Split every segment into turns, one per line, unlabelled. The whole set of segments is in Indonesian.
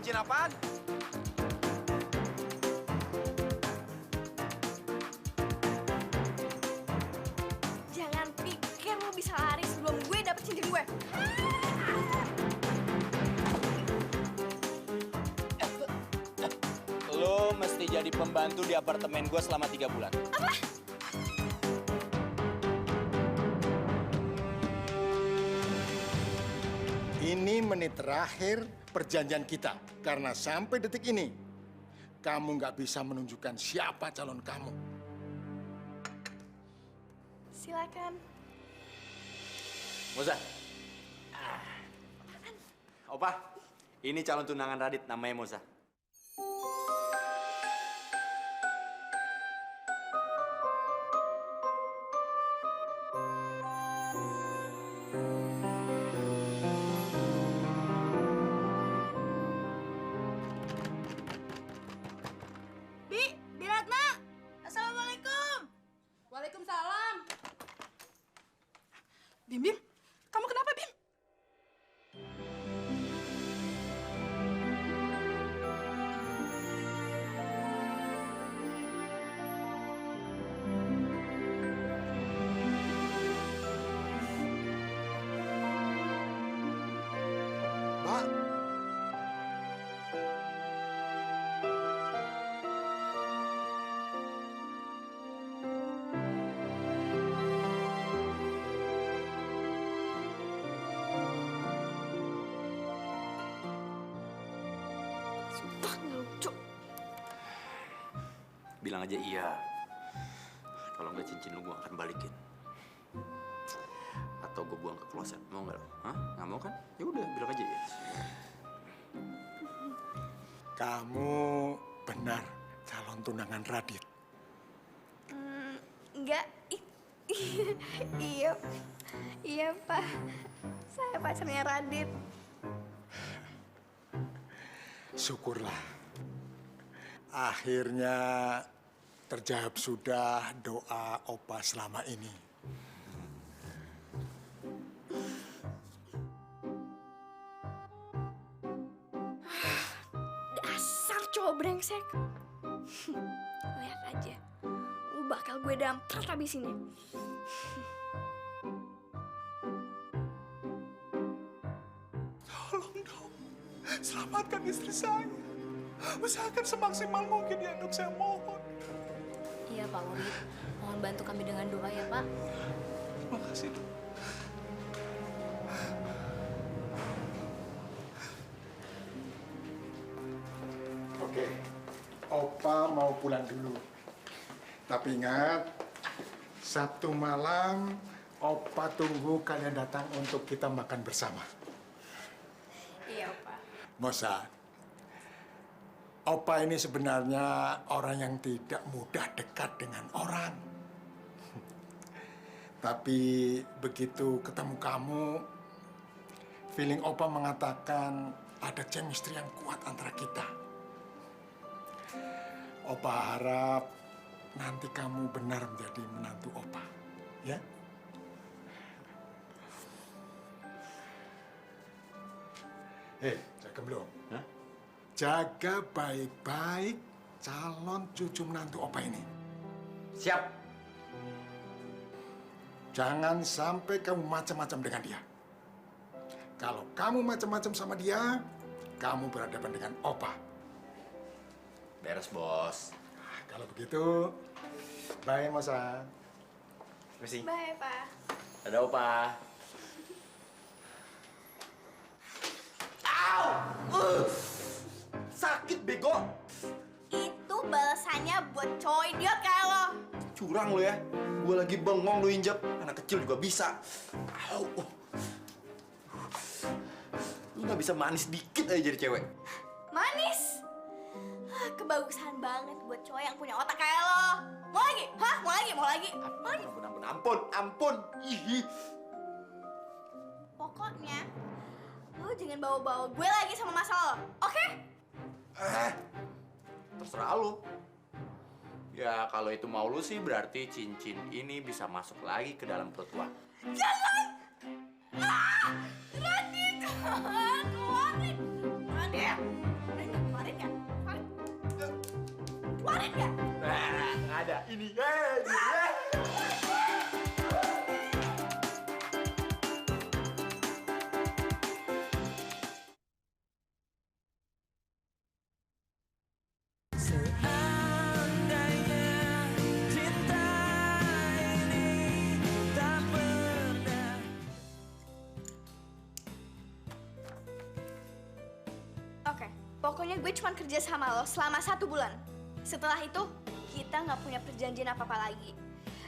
Cincin apaan?
Jangan pikir lo bisa lari sebelum gue dapet cincin gue.
Lo mesti jadi pembantu di apartemen gue selama 3 bulan.
Apa?
Ini menit terakhir perjanjian kita. Karena sampai detik ini, kamu nggak bisa menunjukkan siapa calon kamu.
Silakan.
Moza. Opa, ini calon tunangan Radit, namanya Moza.
Bi Ratna. Assalamualaikum.
Waalaikumsalam. Bim, kamu kenapa, Bim?
Mbak,
Sumpah nggak lucu.
Bilang aja iya. Kalau nggak cincin lu gue akan balikin. Atau gue buang ke kloset. Mau nggak lo? Hah? Nggak mau kan? Ya udah, bilang aja iya.
kamu benar calon tunangan Radit.
Enggak. Iya. Iya, Pak. Saya pacarnya Radit.
Syukurlah. Akhirnya terjawab sudah doa Opa selama ini.
Dasar cowok brengsek. Lihat aja. Lu bakal gue damprat abis ini.
Tolong dong, selamatkan istri saya. Usahakan semaksimal mungkin ya dok, saya mohon.
Iya Pak Urip, mohon bantu kami dengan doa ya Pak.
Terima kasih dok. Oke, Opa mau pulang dulu. Tapi ingat, Sabtu malam Opa tunggu kalian datang untuk kita makan bersama.
Iya, Pak.
Moza, Opa ini sebenarnya orang yang tidak mudah dekat dengan orang. Tapi begitu ketemu kamu, feeling Opa mengatakan ada chemistry yang kuat antara kita. Opa harap nanti kamu benar menjadi menantu Opa, ya? Jaga belum?
Hah?
Jaga baik-baik calon cucu menantu Opa ini.
Siap.
Jangan sampai kamu macam-macam dengan dia. Kalau kamu macam-macam sama dia, kamu berhadapan dengan Opa.
Beres, Bos.
Nah, kalau begitu, bye, Moza.
Misi.
Bye, Pak.
Ada Opa. Au! Sakit, bego.
Itu balasannya buat cowok idiot kayak lo.
Curang lo ya. Gue lagi bengong lo injek. Anak kecil juga bisa. Au. Lu nggak bisa manis dikit aja jadi cewek.
Manis. Kebagusan banget buat cowok yang punya otak kayak lo. Mau lagi? Hah? Mau lagi? Mau lagi? Mau lagi?
Ampun. Ih.
Pokoknya, lo jangan bawa-bawa gue lagi sama masalah lo, oke?
Terserah lo. Ya kalau itu mau lu sih berarti cincin ini bisa masuk lagi ke dalam perut gua.
Jangan! Radit! Keluarin! Radit! dengerin nggak?
Nggak ada. Ini.
Oke, pokoknya gue cuma kerja sama lo selama 1 bulan. Setelah itu, kita nggak punya perjanjian apa-apa lagi.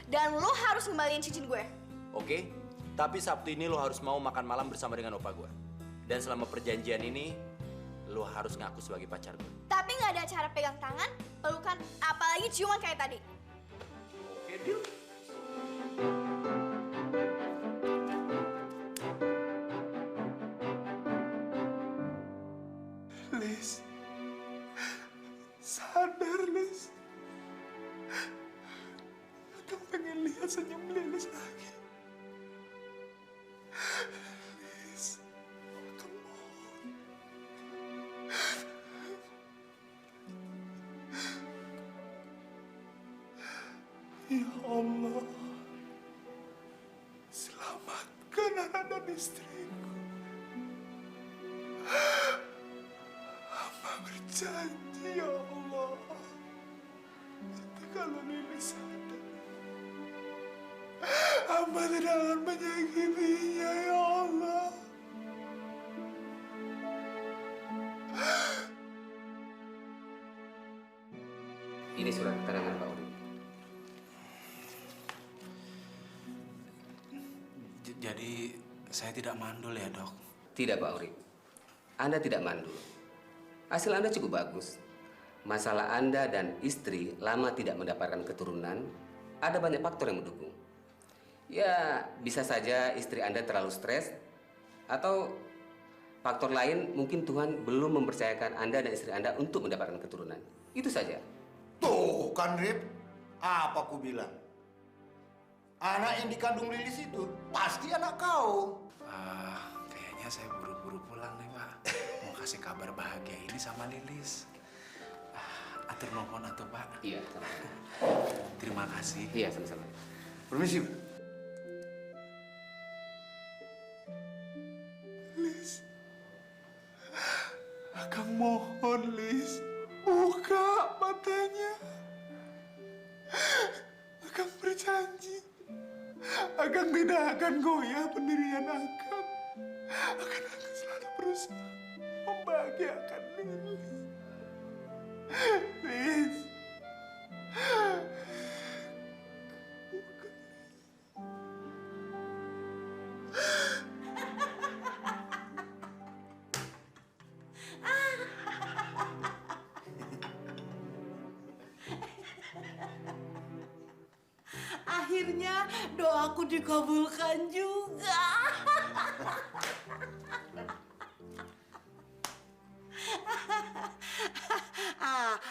Dan lo harus ngembaliin cincin gue.
Oke, tapi Sabtu ini lo harus mau makan malam bersama dengan opa gue. Dan selama perjanjian ini, lo harus ngaku sebagai pacar gue.
Tapi nggak ada cara pegang tangan, pelukan, apalagi ciuman kayak tadi.
Oke, deal.
Lis, sadar Lis. Aku pengen lihat senyum Lilis lagi. Lis, aku mohon. Ya Allah, selamatkan anak dan istriku. Hamba berjanji ya Allah, nanti kalau Lilis sadar, hamba tidak akan menyakitinya ya Allah.
Ini surat keterangan Pak Urip.
Jadi saya tidak mandul ya dok?
Tidak Pak Urip. Anda tidak mandul. Hasil Anda cukup bagus. Masalah Anda dan istri lama tidak mendapatkan keturunan, ada banyak faktor yang mendukung. Ya, bisa saja istri Anda terlalu stres, atau faktor lain mungkin Tuhan belum mempercayakan Anda dan istri Anda untuk mendapatkan keturunan. Itu saja.
Tuh kan, Rip. Apa ku bilang? Anak yang dikandung Lilis itu pasti anak kau.
Kayaknya saya buru-buru pulang nih Pak. Mau kasih kabar bahagia ini sama Lilis. Atur nuhun atuh Pak.
Iya, sama-sama.
Terima kasih.
Iya, sama-sama.
Permisi.
Lis, Akang mohon Lis, buka matanya. Akang berjanji, Akang tidak akan goyah pendirian Akang. Akan selalu berusaha membahagiakan Lilis. Lis, buka.
Akhirnya doaku dikabulkan juga.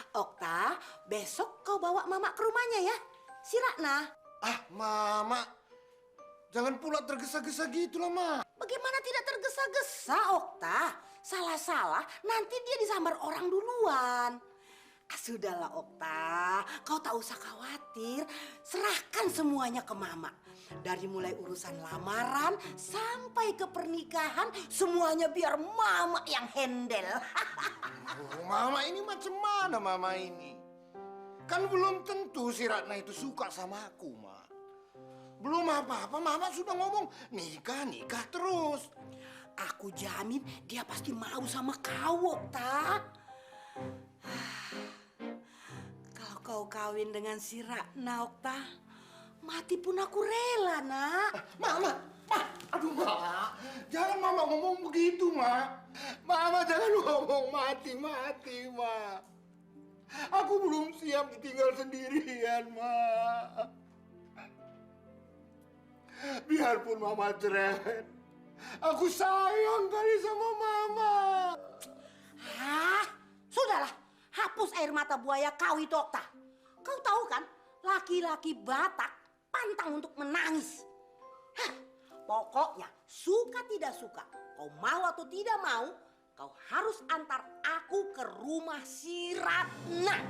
Okta, besok kau bawa Mama ke rumahnya ya. Si Ratna.
Mama. Jangan pula tergesa-gesa gitu lah, Ma.
Bagaimana tidak tergesa-gesa, Okta? Salah-salah, nanti dia disambar orang duluan. Sudahlah, Okta. Kau tak usah khawatir. Serahkan semuanya ke Mama. Dari mulai urusan lamaran sampai ke pernikahan, semuanya biar Mama yang handle.
Mama ini macam mana Mama ini? Kan belum tentu si Ratna itu suka sama aku, Ma. Belum apa-apa, Mama sudah ngomong nikah terus.
Aku jamin dia pasti mau sama kau, Okta. Kalau kau kawin dengan si Ratna, Okta, mati pun aku rela, Nak.
Mama, aduh Ma, jangan Mama ngomong begitu, Ma. Mama jangan ngomong mati, Ma. Aku belum siap tinggal sendirian, Ma. Biarpun Mama cerewet, aku sayang kali sama Mama.
Sudahlah, hapus air mata buaya kau itu, Okta. Kau tahu kan, laki-laki Batak pantang untuk menangis. Pokoknya suka tidak suka, kau mau atau tidak mau, kau harus antar aku ke rumah si Ratna.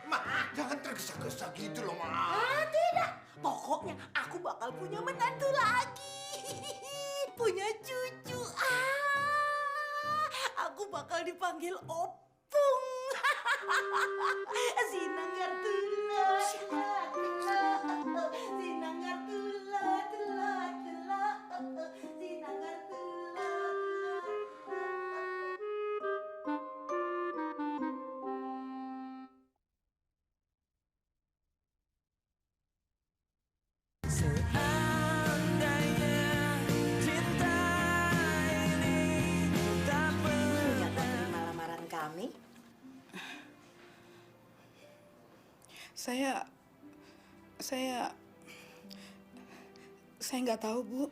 Ma, jangan tergesa-gesa gitu loh, Ma.
Ah, tidak. Pokoknya aku bakal punya menantu lagi. Punya cucu. Aku bakal dipanggil Opung. Sinanggar tula, Sinanggar tula, tula, tula. Sinanggar tula, Ternyata terima lamaran kami.
Saya nggak tahu, Bu.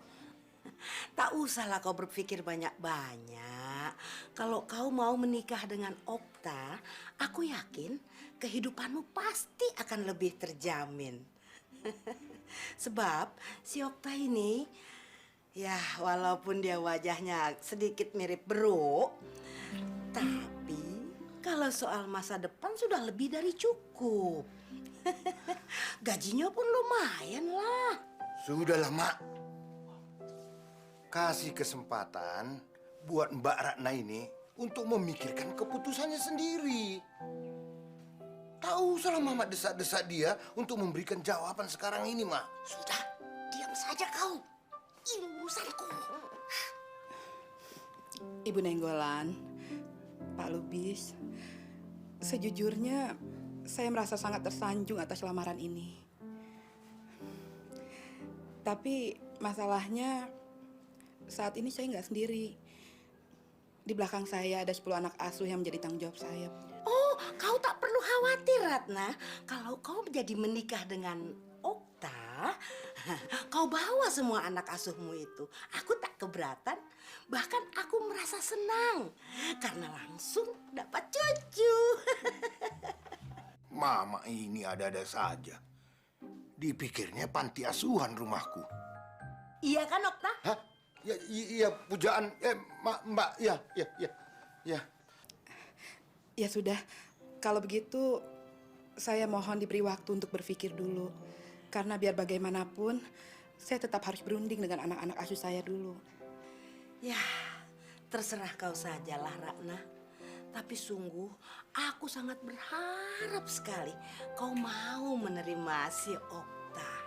Tak usahlah kau berpikir banyak-banyak. Kalau kau mau menikah dengan Okta, aku yakin kehidupanmu pasti akan lebih terjamin. Sebab si Okta ini, ya walaupun dia wajahnya sedikit mirip Bro, tapi kalau soal masa depan sudah lebih dari cukup. Gajinya pun lumayan lah.
Sudahlah, Mak. Kasih kesempatan buat Mbak Ratna ini untuk memikirkan keputusannya sendiri. Tak usahlah Mama desak-desak dia untuk memberikan jawaban sekarang ini, Mak.
Sudah, diam saja kau. Ini urusanku.
Ibu Nenggolan, Pak Lubis, sejujurnya saya merasa sangat tersanjung atas lamaran ini. Tapi masalahnya saat ini saya nggak sendiri. Di belakang saya ada 10 anak asuh yang menjadi tanggung jawab saya.
Oh, kau tak perlu khawatir, Ratna. Kalau kau menjadi menikah dengan Okta, kau bawa semua anak asuhmu itu. Aku tak keberatan. Bahkan aku merasa senang karena langsung dapat cucu.
Mama ini ada-ada saja. Dipikirnya panti asuhan rumahku.
Iya kan, Okta?
Hah? Ya, iya, pujaan. Mbak, ya.
Ya sudah, kalau begitu saya mohon diberi waktu untuk berpikir dulu. Karena biar bagaimanapun, saya tetap harus berunding dengan anak-anak asuh saya dulu.
Ya, terserah kau sajalah, Ratna. Tapi sungguh, aku sangat berharap sekali kau mau menerima si Okta.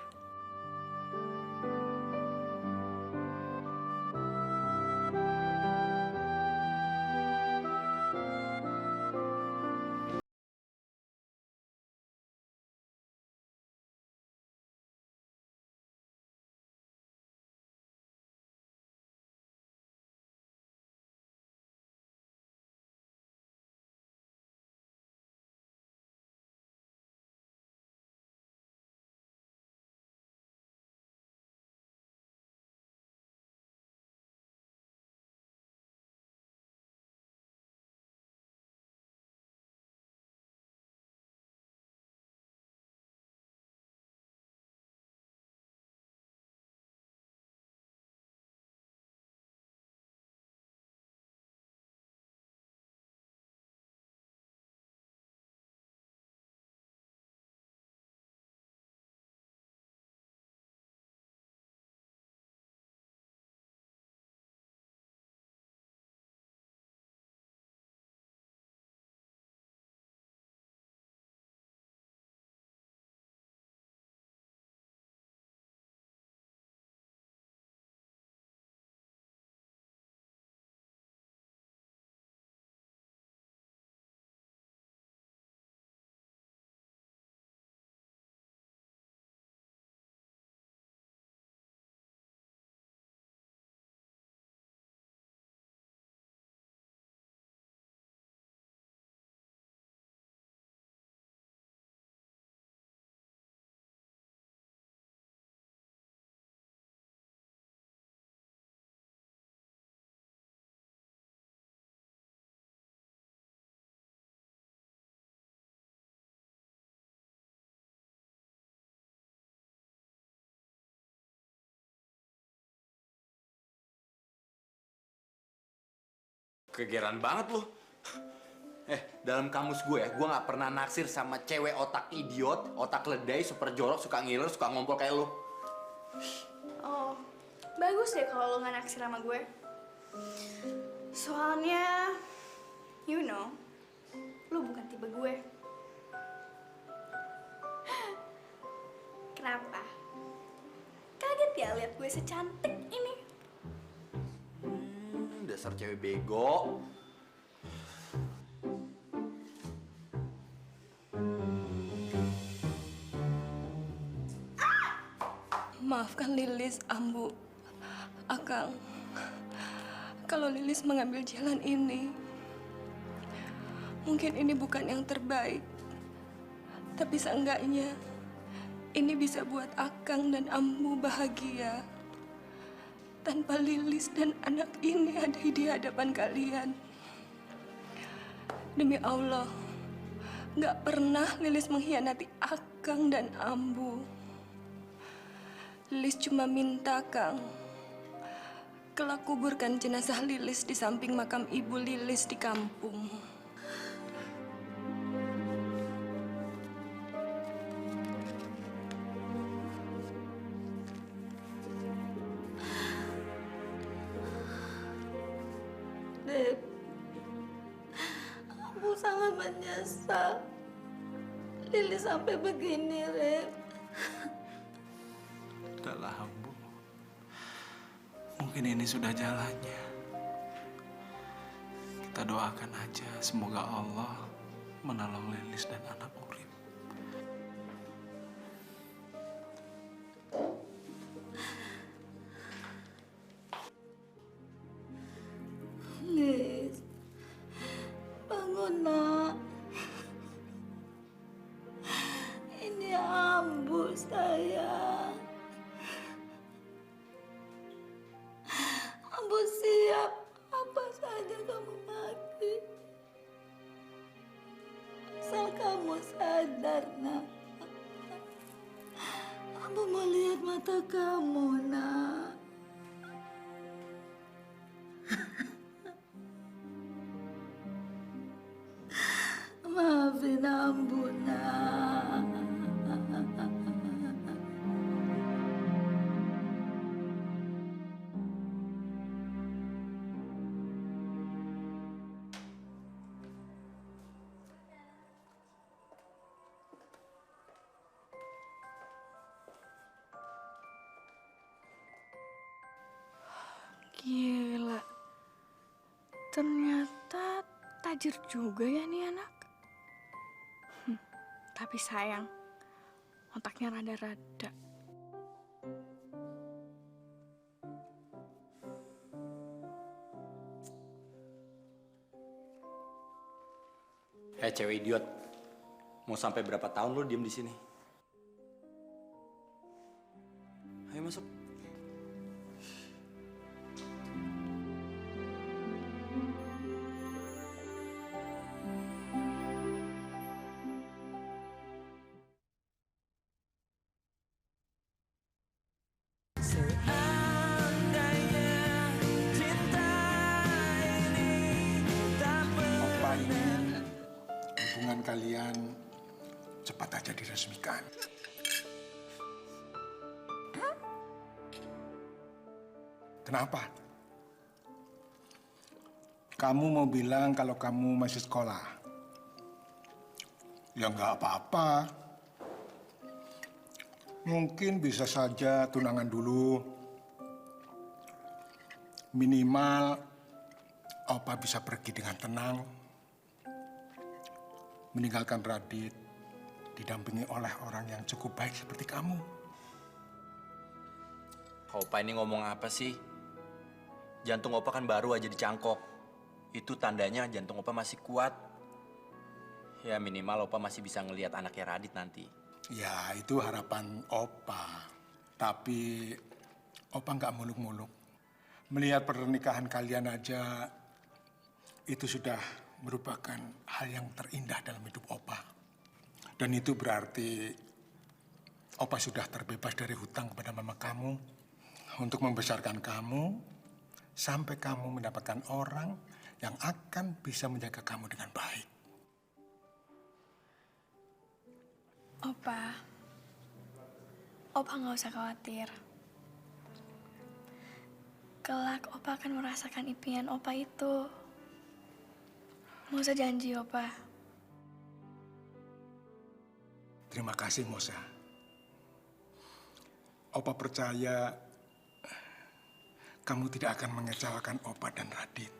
Kegeran banget lu. Dalam kamus gue ya, gue nggak pernah naksir sama cewek otak idiot, otak ledai, super jorok, suka ngiler, suka ngompol kayak lu.
Oh, bagus deh kalau lo nggak naksir sama gue. Soalnya, you know, lo bukan tipe gue. Kenapa? Kaget ya lihat gue secantik ini?
Dasar cewek bego.
Maafkan Lilis, Ambu, Akang. Kalau Lilis mengambil jalan ini, mungkin ini bukan yang terbaik. Tapi seenggaknya, ini bisa buat Akang dan Ambu bahagia. Tanpa Lilis dan anak ini ada di hadapan kalian. Demi Allah, gak pernah Lilis mengkhianati Akang dan Ambu. Lilis cuma minta, Kang, kelak kuburkan jenazah Lilis di samping makam ibu Lilis di kampung.
Deb, Ambu sangat menyesal. Lilis sampai begini, Reb.
Udahlah, Ambu. Mungkin ini sudah jalannya. Kita doakan aja semoga Allah menolong Lilis dan anak Urip.
Lilis, bangun nak. Ini Ambu sayang. Ambu siap apa saja kamu mati. Asal kamu sadar, nak. Ambu mau lihat mata kamu, nak. Maafin Ambu, nak.
Gila, ternyata tajir juga ya nih anak. Tapi sayang, otaknya rada-rada.
Cewek idiot, mau sampai berapa tahun lu diem di sini? Ayo masuk.
Opa ingin hubungan kalian cepat aja diresmikan. Kenapa? Kamu mau bilang kalau kamu masih sekolah? Ya nggak apa-apa. Mungkin bisa saja tunangan dulu. Minimal Opa bisa pergi dengan tenang. Meninggalkan Radit didampingi oleh orang yang cukup baik seperti kamu.
Opa ini ngomong apa sih? Jantung Opa kan baru aja dicangkok. Itu tandanya jantung Opa masih kuat. Ya minimal Opa masih bisa ngelihat anaknya Radit nanti.
Ya itu harapan Opa. Tapi Opa nggak muluk-muluk. Melihat pernikahan kalian aja itu sudah merupakan hal yang terindah dalam hidup Opa. Dan itu berarti Opa sudah terbebas dari hutang kepada mama kamu untuk membesarkan kamu sampai kamu mendapatkan orang yang akan bisa menjaga kamu dengan baik.
Opa nggak usah khawatir. Kelak Opa akan merasakan impian Opa itu. Mosa janji, Opa.
Terima kasih, Mosa. Opa percaya kamu tidak akan mengecewakan Opa dan Radit.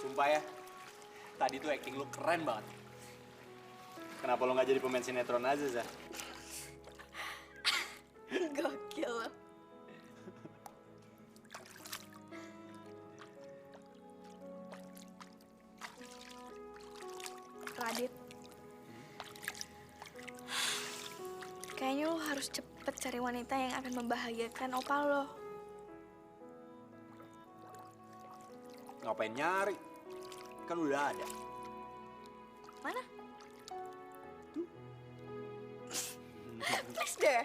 Sumpah ya, tadi tuh acting lu keren banget. Kenapa lo nggak jadi pemain sinetron aja, Zah?
Gokil lo. Radit. Kayaknya lo harus cepet cari wanita yang akan membahagiakan Opa lo.
Ngapain nyari? Kan udah ada.
Mana? Please deh.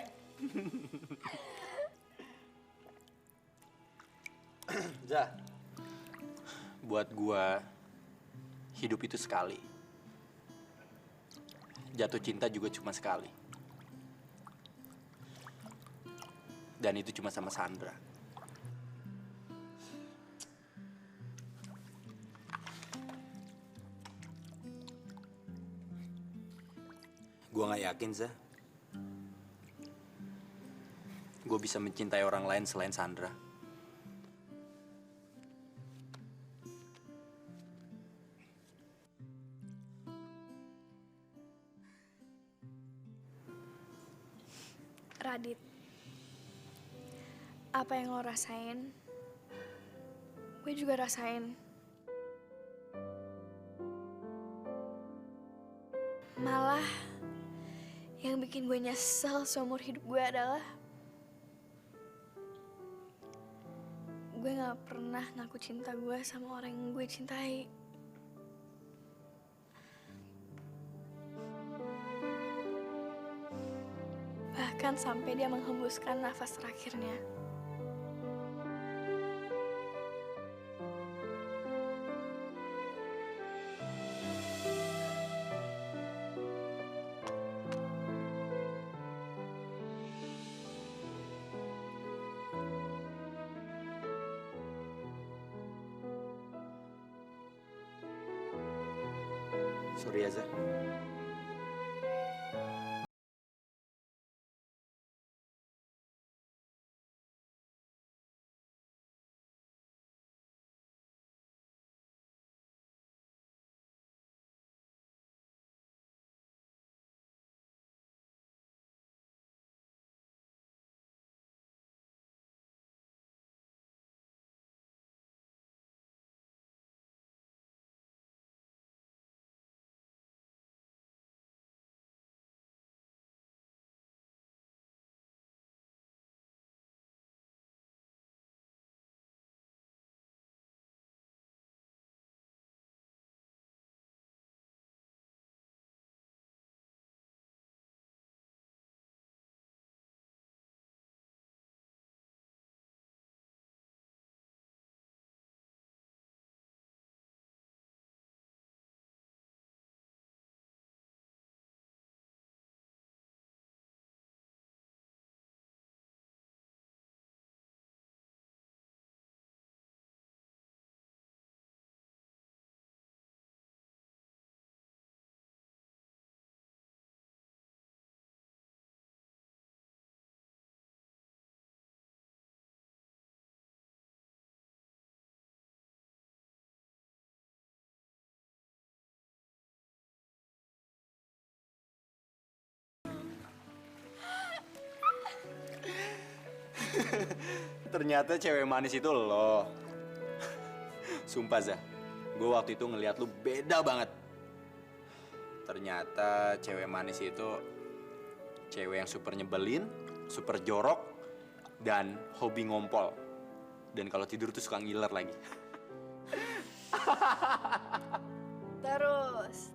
Zah, buat gua hidup itu sekali. Jatuh cinta juga cuma sekali. Dan itu cuma sama Sandra. Gua nggak yakin, Zah. Gue bisa mencintai orang lain selain Sandra.
Radit, apa yang lo rasain, gue juga rasain. Malah, yang bikin gue nyesel seumur hidup gue adalah gue gak pernah ngaku cinta gue sama orang yang gue cintai. Bahkan sampai dia menghembuskan nafas terakhirnya.
Sorry ya, Zah. Ternyata cewek manis itu lo. Sumpah, Zah. Gue waktu itu ngeliat lu beda banget. Ternyata cewek manis itu cewek yang super nyebelin, super jorok, dan hobi ngompol. Dan kalau tidur tuh suka ngiler lagi.
Terus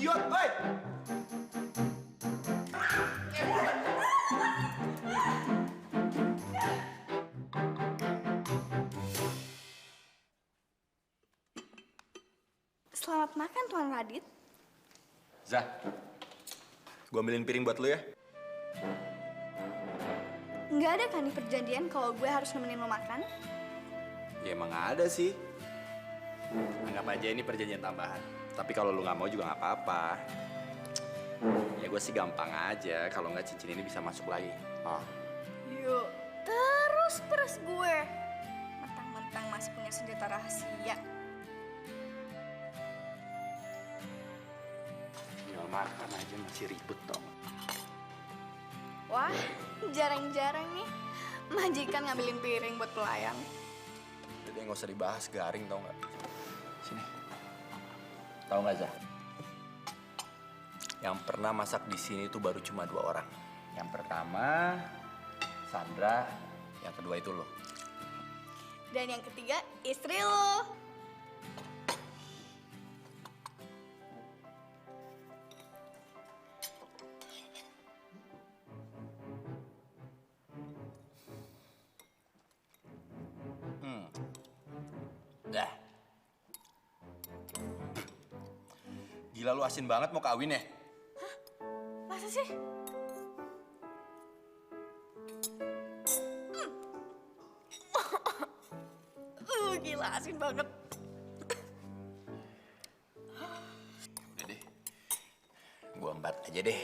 idiot, woi!
Selamat makan, Tuan Radit.
Zah, gue ambilin piring buat lu ya.
Nggak ada kan nih perjanjian kalau gue harus nemenin lo makan?
Ya emang ada sih. Anggap aja ini perjanjian tambahan. Tapi kalau lu nggak mau juga nggak apa-apa. Ya gue sih gampang aja. Kalau nggak cincin ini bisa masuk lagi. Oh.
Yuk, terus peres gue. Mentang-mentang masih punya senjata rahasia.
Tinggal makan aja masih ribet dong.
Wah, jarang-jarang nih majikan ngambilin piring buat pelayan.
Jadi nggak usah dibahas, garing tau nggak? Sini. Tahu nggak, Zah? Yang pernah masak di sini tuh baru cuma 2 orang. Yang pertama Sandra, yang kedua itu lo.
Dan yang ketiga, istri lo.
Dah. Gila lu asin banget mau kawin ya?
Masa sih? Gila asin banget.
Udah deh. Gua embat aja deh.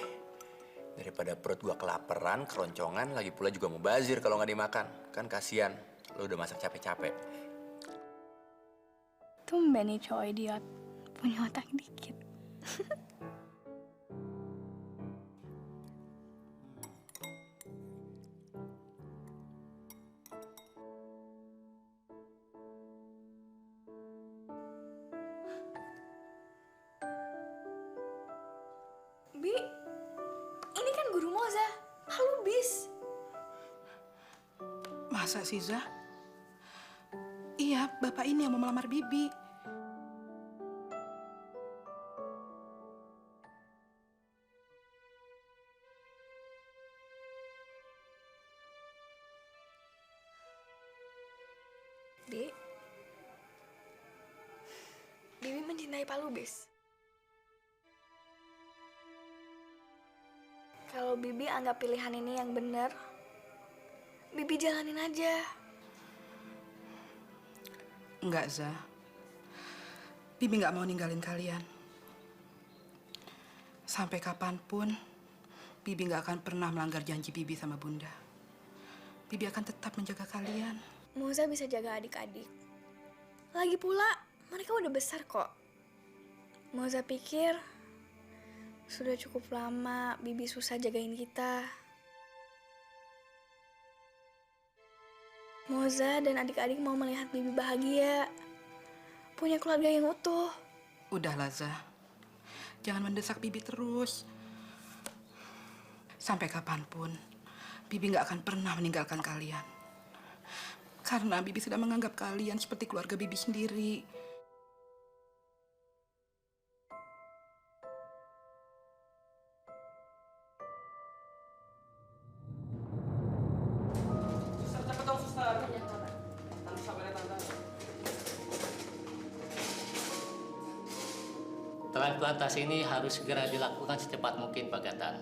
Daripada perut gua kelaparan, keroncongan, lagi pula juga mau bazir kalau nggak dimakan. Kan kasihan. Lu udah masak capek-capek.
Tumben nih cowok idiot. Punya otak dikit. Bi, ini kan Guru Moza. Halo, Bis.
Masa sih, Zah? Iya, bapak ini yang mau melamar Bibi.
Bi, Bibi mencintai Pak Lubis. Kalau Bibi anggap pilihan ini yang benar, Bibi jalanin aja.
Enggak, Zah. Bibi nggak mau ninggalin kalian. Sampai kapanpun, Bibi nggak akan pernah melanggar janji Bibi sama Bunda. Bibi akan tetap menjaga kalian.
Moza bisa jaga adik-adik. Lagi pula, mereka udah besar kok. Moza pikir, sudah cukup lama Bibi susah jagain kita. Moza dan adik-adik mau melihat Bibi bahagia. Punya keluarga yang utuh.
Udahlah, Zah. Jangan mendesak Bibi terus. Sampai kapanpun, Bibi nggak akan pernah meninggalkan kalian. Karena Bibi sudah menganggap kalian seperti keluarga Bibi sendiri.
Transplantasi ini harus segera dilakukan secepat mungkin, Pak Gatan.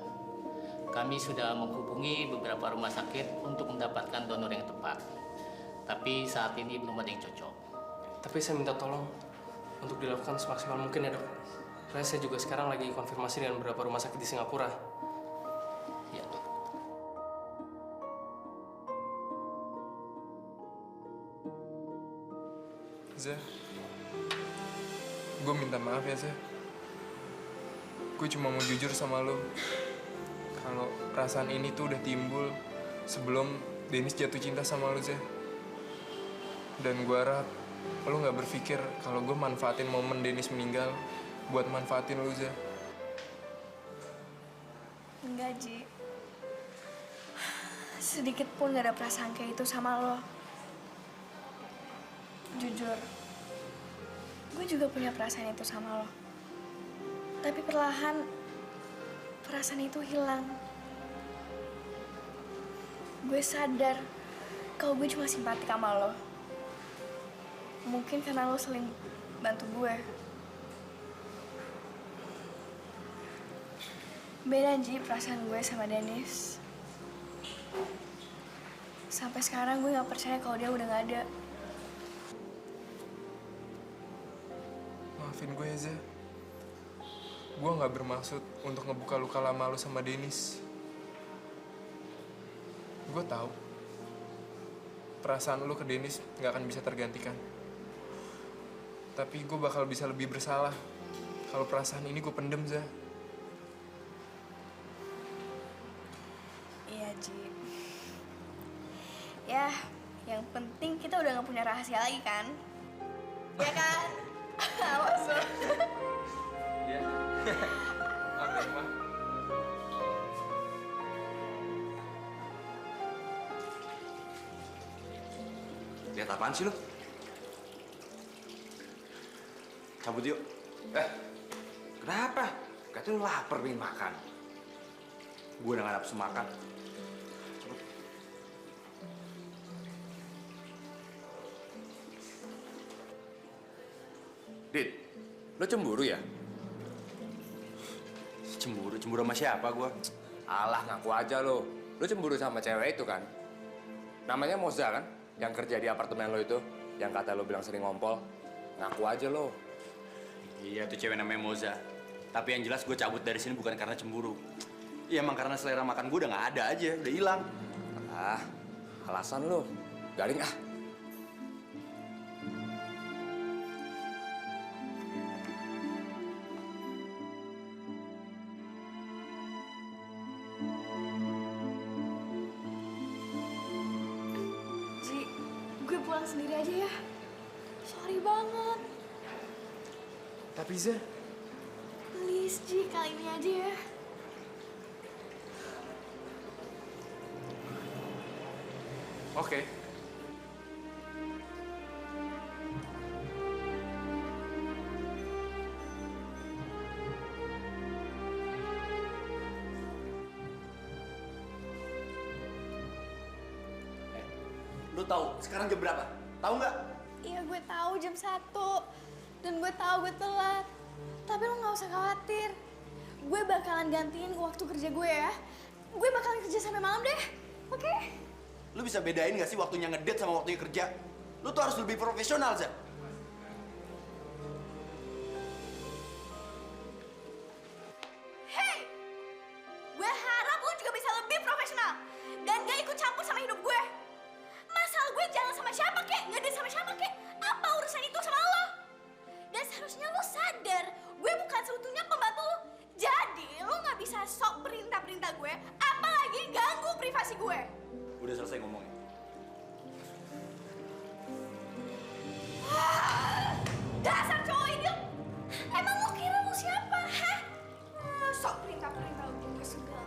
Kami sudah menghubungi beberapa rumah sakit untuk mendapatkan donor yang tepat. Tapi saat ini belum ada yang cocok.
Tapi saya minta tolong untuk dilakukan semaksimal mungkin ya, Dok. Karena saya juga sekarang lagi konfirmasi dengan beberapa rumah sakit di Singapura.
Ya.
Zah, gue minta maaf ya, Zah. Gue cuma mau jujur sama lo. Kalau perasaan ini tuh udah timbul sebelum Dennis jatuh cinta sama lo, Zah. Dan gue harap lo nggak berpikir kalau gue manfaatin momen Dennis meninggal buat manfaatin lo, Zah.
Enggak, Ji. Sedikit pun gak ada perasaan kayak itu sama lo. Jujur, gue juga punya perasaan itu sama lo. Tapi perlahan perasaan itu hilang. Gue sadar kalau gue cuma simpati sama lo. Mungkin karena lo sering bantu gue. Beda Ji perasaan gue sama Dennis. Sampai sekarang gue gak percaya kalau dia udah gak ada.
Maafin gue ya, Za. Gue gak bermaksud untuk ngebuka luka lama lu sama Dennis. Gue tahu perasaan lu ke Dennis gak akan bisa tergantikan. Tapi gue bakal bisa lebih bersalah kalau perasaan ini gue pendem, Za.
Iya, Ji. Ya, yang penting kita udah gak punya rahasia lagi kan? Ya kan? Awas lo.
Iya. Amin, Ma.
Lihat apaan sih lu? Cabut yuk. Kenapa? Katanya lu lapar pengen makan. Gue udah gak nafsu makan. Cabut. Dit, lo cemburu ya?
Cemburu? Cemburu sama siapa gua?
Alah, ngaku aja lo. Lo cemburu sama cewek itu kan? Namanya Moza kan? Yang kerja di apartemen lo itu. Yang kata lo bilang sering ngompol. Ngaku aja lo.
Iya, tuh cewek namanya Moza. Tapi yang jelas gue cabut dari sini bukan karena cemburu. Iya, emang karena selera makan gue udah nggak ada aja, udah hilang.
Ah, alasan lo. Garing ah.
Ji, gue pulang sendiri aja ya. Sorry banget.
Tapi Za,
Please, Ji, kali ini aja ya.
Oke.
Lu tahu sekarang jam berapa? Tahu nggak?
Iya, gue tahu jam 1. Dan gue tahu gue telat. Tapi lo nggak usah khawatir. Gue bakalan gantiin waktu kerja gue ya. Gue bakalan kerja sampai malam deh. Oke?
Lu bisa bedain nggak sih waktunya ngedate sama waktunya kerja? Lu tuh harus lebih profesional, Za.
Hey! Gue harap lo juga bisa lebih profesional. Dan gak ikut campur sama hidup gue. Masalah gue jalan sama siapa kek, ngedate sama siapa kek. Apa urusan itu sama lo? Dan seharusnya lo sadar, gue bukan seutuhnya pembantu lo. Jadi lo gak bisa sok perintah-perintah gue, apalagi ganggu privasi gue.
Udah selesai ngomongnya.
Dasar cowok idiot! Emang lo kira lo siapa, hah? Sok perintah-perintah gue segala.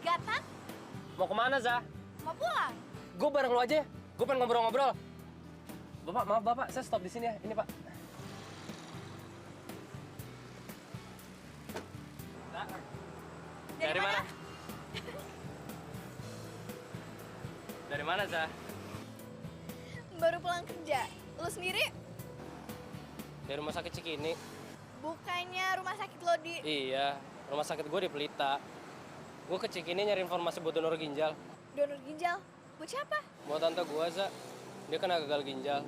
Gatan,
Mau kemana, Za?
mau pulang?
Gue bareng lo aja. Gue pengen ngobrol-ngobrol. Bapak, maaf Bapak, saya stop di sini ya. Ini Pak. Za. Dari mana? Dari mana, Za?
Baru pulang kerja. Lo sendiri?
Dari rumah sakit Cikini.
Bukannya rumah sakit lo di...
Iya, rumah sakit gue di Pelita. Gue ke Cikini nyari informasi buat donor ginjal.
Donor ginjal? Buat siapa?
Buat tante gue, Za. Dia kena gagal ginjal.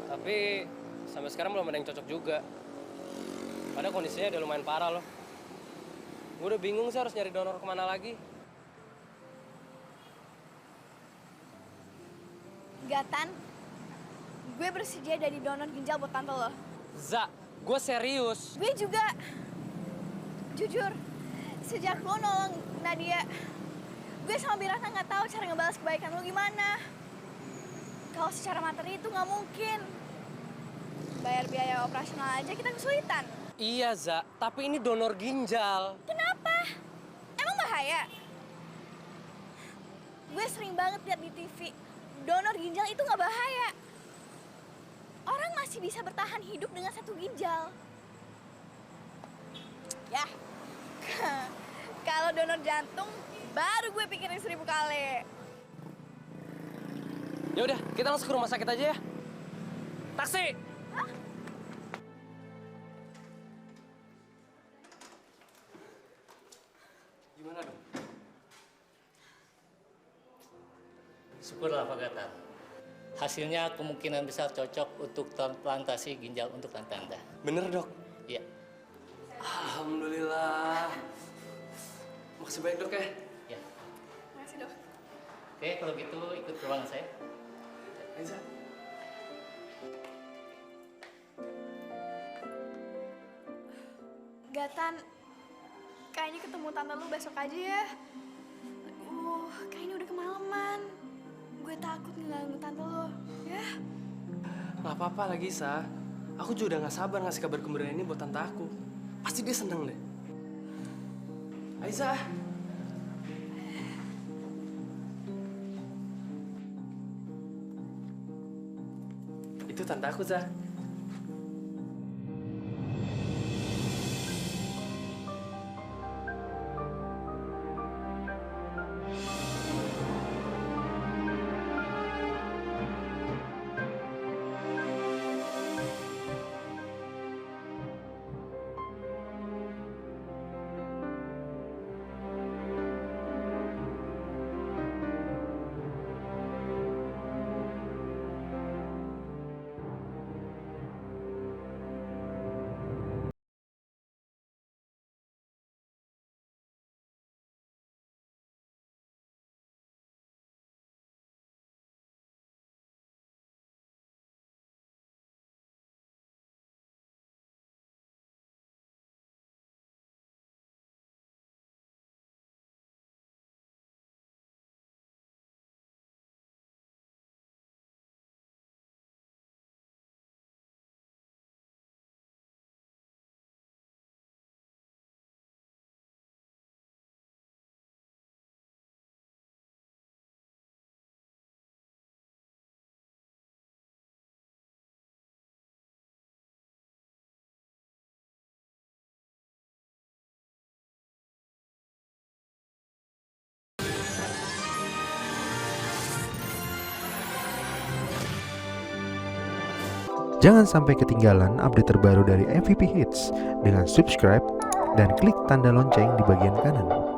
Tapi sampai sekarang belum ada yang cocok juga. Padahal kondisinya udah lumayan parah loh. Gue udah bingung sih harus nyari donor kemana lagi.
Gatan, gue bersedia jadi donor ginjal buat tante lo.
Za, gue serius.
Gue juga. Jujur, sejak lo nolong Nadia, gue sama Birana nggak tahu cara ngebalas kebaikan lo gimana. Kalau secara materi itu nggak mungkin. Bayar biaya operasional aja kita kesulitan.
Iya, Za. Tapi ini donor ginjal.
Kenapa? Emang bahaya? Gue sering banget lihat di TV, donor ginjal itu nggak bahaya. Orang masih bisa bertahan hidup dengan 1 ginjal. Ya, kalau donor jantung, baru gue pikirin 1000 kali.
Ya udah, kita langsung ke rumah sakit aja ya. Taksi! Gimana dong?
Syukurlah Pak Gatar. Hasilnya kemungkinan besar cocok untuk transplantasi ginjal untuk tante Anda.
Bener, Dok?
Iya.
Alhamdulillah. Makasih banyak, Dok ya.
Ya.
Makasih, Dok.
Oke, kalau gitu ikut ke ruangan saya.
Aiza.
Gatan, kayaknya ketemu tante lu besok aja ya. Kayaknya udah kemalaman. Gue takut ngeganggu tante lo, ya.
Gak apa-apa lagi, Sa. Aku juga udah gak sabar ngasih kabar gembira ini buat tante aku. Pasti dia seneng deh. Aiza. Itu tante aku, Za.
Jangan sampai ketinggalan update terbaru dari MVP Hits dengan subscribe dan klik tanda lonceng di bagian kanan.